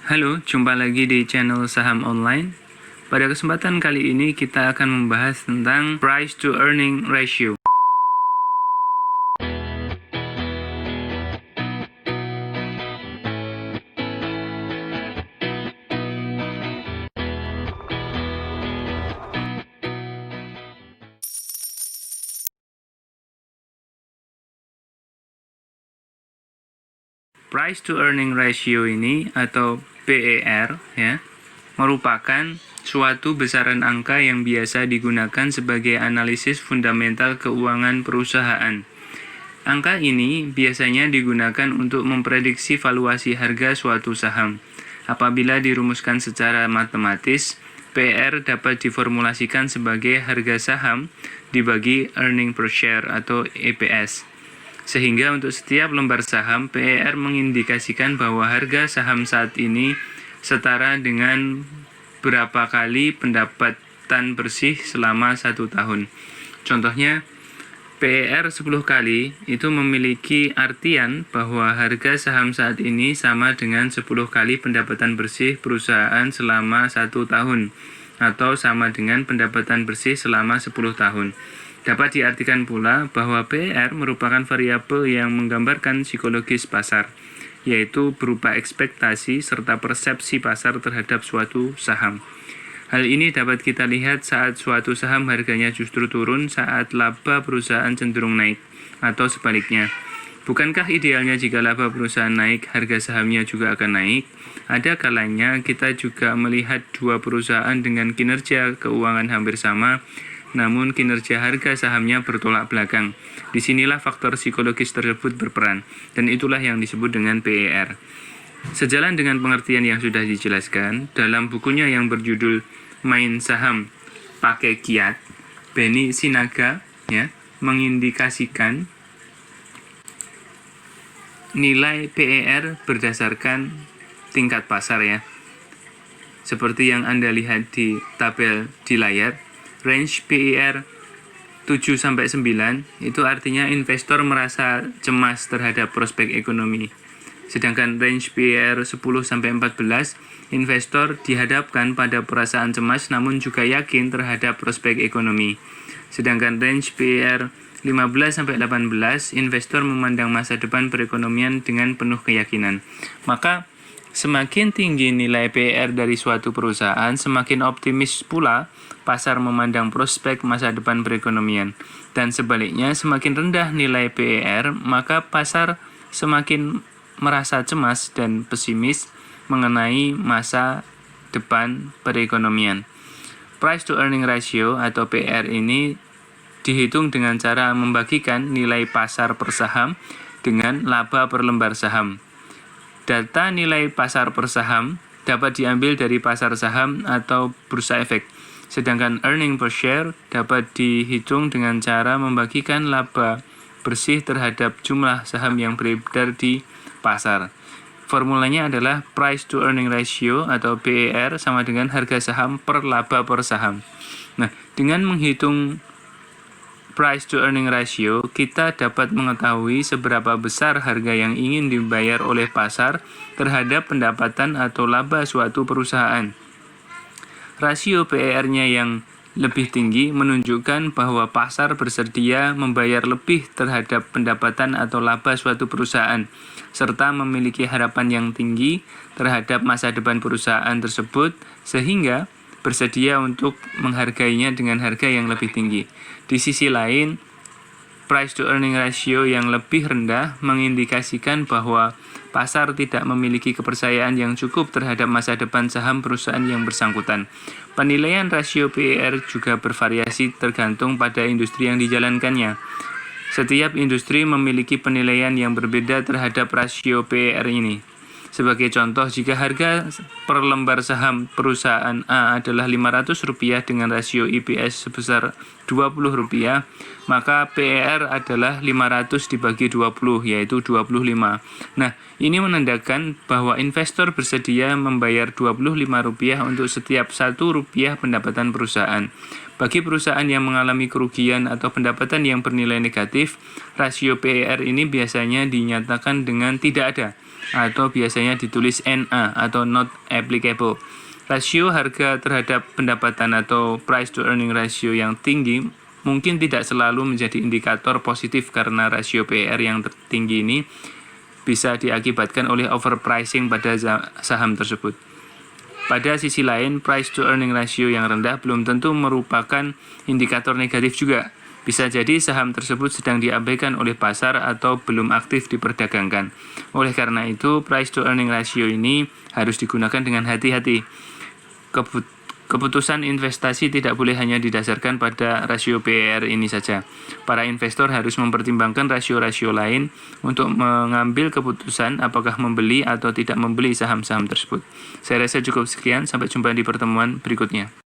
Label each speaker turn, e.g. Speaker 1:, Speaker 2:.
Speaker 1: Halo, jumpa lagi di channel Saham Online. Pada kesempatan kali ini kita akan membahas tentang Price to Earning Ratio. Price to Earning Ratio ini atau PER ya, merupakan suatu besaran angka yang biasa digunakan sebagai analisis fundamental keuangan perusahaan. Angka ini biasanya digunakan untuk memprediksi valuasi harga suatu saham. Apabila dirumuskan secara matematis, PER dapat diformulasikan sebagai harga saham dibagi earning per share atau EPS. Sehingga untuk setiap lembar saham, PER mengindikasikan bahwa harga saham saat ini setara dengan berapa kali pendapatan bersih selama 1 tahun. Contohnya, PER 10 kali itu memiliki artian bahwa harga saham saat ini sama dengan 10 kali pendapatan bersih perusahaan selama 1 tahun atau sama dengan pendapatan bersih selama 10 tahun. Dapat diartikan pula bahwa PER merupakan variabel yang menggambarkan psikologis pasar, yaitu berupa ekspektasi serta persepsi pasar terhadap suatu saham. Hal ini dapat kita lihat saat suatu saham harganya justru turun saat laba perusahaan cenderung naik, atau sebaliknya. Bukankah idealnya jika laba perusahaan naik, harga sahamnya juga akan naik? Ada kalanya kita juga melihat dua perusahaan dengan kinerja keuangan hampir sama, namun kinerja harga sahamnya bertolak belakang. Disinilah faktor psikologis tersebut berperan, dan itulah yang disebut dengan PER. Sejalan dengan pengertian yang sudah dijelaskan, dalam bukunya yang berjudul Main Saham Pakai Kiat, Benny Sinaga mengindikasikan nilai PER berdasarkan tingkat pasar ya. Seperti yang Anda lihat di tabel di layar, range PER 7-9 itu artinya investor merasa cemas terhadap prospek ekonomi. Sedangkan range PER 10-14, investor dihadapkan pada perasaan cemas namun juga yakin terhadap prospek ekonomi. Sedangkan range PER 15-18, investor memandang masa depan perekonomian dengan penuh keyakinan. Maka semakin tinggi nilai PER dari suatu perusahaan, semakin optimis pula pasar memandang prospek masa depan perekonomian. Dan sebaliknya, semakin rendah nilai PER, maka pasar semakin merasa cemas dan pesimis mengenai masa depan perekonomian. Price to earning ratio atau PER ini dihitung dengan cara membagikan nilai pasar per saham dengan laba per lembar saham. Data nilai pasar per saham dapat diambil dari pasar saham atau bursa efek, sedangkan earning per share dapat dihitung dengan cara membagikan laba bersih terhadap jumlah saham yang beredar di pasar. Formulanya adalah price to earning ratio atau PER sama dengan harga saham per laba per saham. Nah, dengan menghitung price to earning ratio, kita dapat mengetahui seberapa besar harga yang ingin dibayar oleh pasar terhadap pendapatan atau laba suatu perusahaan. Rasio PER-nya yang lebih tinggi menunjukkan bahwa pasar bersedia membayar lebih terhadap pendapatan atau laba suatu perusahaan, serta memiliki harapan yang tinggi terhadap masa depan perusahaan tersebut, sehingga bersedia untuk menghargainya dengan harga yang lebih tinggi. Di sisi lain, price to earning ratio yang lebih rendah mengindikasikan bahwa pasar tidak memiliki kepercayaan yang cukup terhadap masa depan saham perusahaan yang bersangkutan. Penilaian rasio PER juga bervariasi tergantung pada industri yang dijalankannya. Setiap industri memiliki penilaian yang berbeda terhadap rasio PER ini. Sebagai contoh, jika harga per lembar saham perusahaan A adalah Rp500 dengan rasio EPS sebesar Rp20, maka PER adalah 500 dibagi 20, yaitu 25. Nah, ini menandakan bahwa investor bersedia membayar Rp25 untuk setiap Rp1 pendapatan perusahaan. Bagi perusahaan yang mengalami kerugian atau pendapatan yang bernilai negatif, rasio PER ini biasanya dinyatakan dengan tidak ada, atau biasanya ditulis NA atau not applicable. Rasio harga terhadap pendapatan atau price to earning ratio yang tinggi mungkin tidak selalu menjadi indikator positif karena rasio PER yang tinggi ini bisa diakibatkan oleh overpricing pada saham tersebut. Pada sisi lain, price to earning ratio yang rendah belum tentu merupakan indikator negatif juga. Bisa jadi saham tersebut sedang diabaikan oleh pasar atau belum aktif diperdagangkan. Oleh karena itu, price to earning ratio ini harus digunakan dengan hati-hati. Keputusan investasi tidak boleh hanya didasarkan pada rasio PER ini saja. Para investor harus mempertimbangkan rasio-rasio lain untuk mengambil keputusan apakah membeli atau tidak membeli saham-saham tersebut. Saya rasa cukup sekian, sampai jumpa di pertemuan berikutnya.